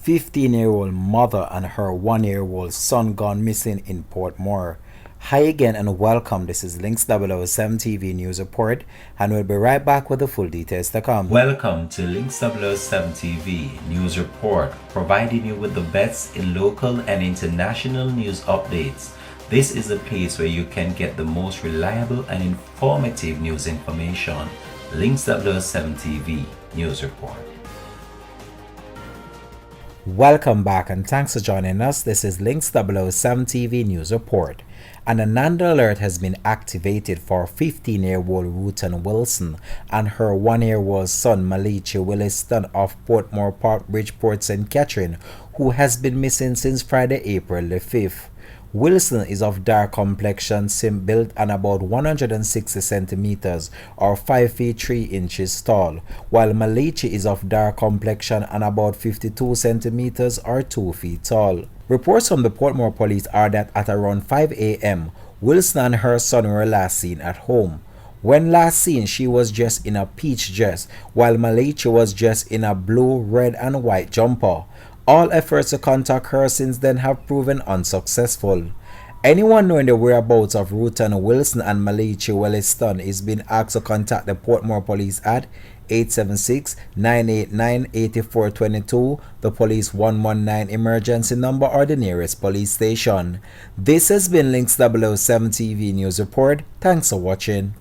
15-year-old mother and her 1-year-old son gone missing in Portmore. Hi again and welcome. This is Links 007 TV News Report, and we'll be right back with the full details to come. Welcome to Links 007 TV News Report, providing you with the best in local and international news updates. This is a place where you can get the most reliable and informative news information. Links 007 TV News Report. Welcome back and thanks for joining us. This is Links 007 TV News Report. An Ananda alert has been activated for 15-year-old Rutan Wilson and her 1-year-old son Malichi Williston of Portmore Park Bridgeport St. Catherine, who has been missing since Friday, April the 5th. Wilson is of dark complexion, built and about 160 centimeters or 5 feet 3 inches tall, while Malichi is of dark complexion and about 52 centimeters or 2 feet tall. Reports from the Portmore police are that at around 5 a.m., Wilson and her son were last seen at home. When last seen, she was dressed in a peach dress, while Malichi was dressed in a blue, red, and white jumper. All efforts to contact her since then have proven unsuccessful. Anyone knowing the whereabouts of Rutan Wilson and Malichi Williston is being asked to contact the Portmore police at 876-989-8422, the police 119 emergency number, or the nearest police station. This has been Links 007 TV News Report. Thanks for watching.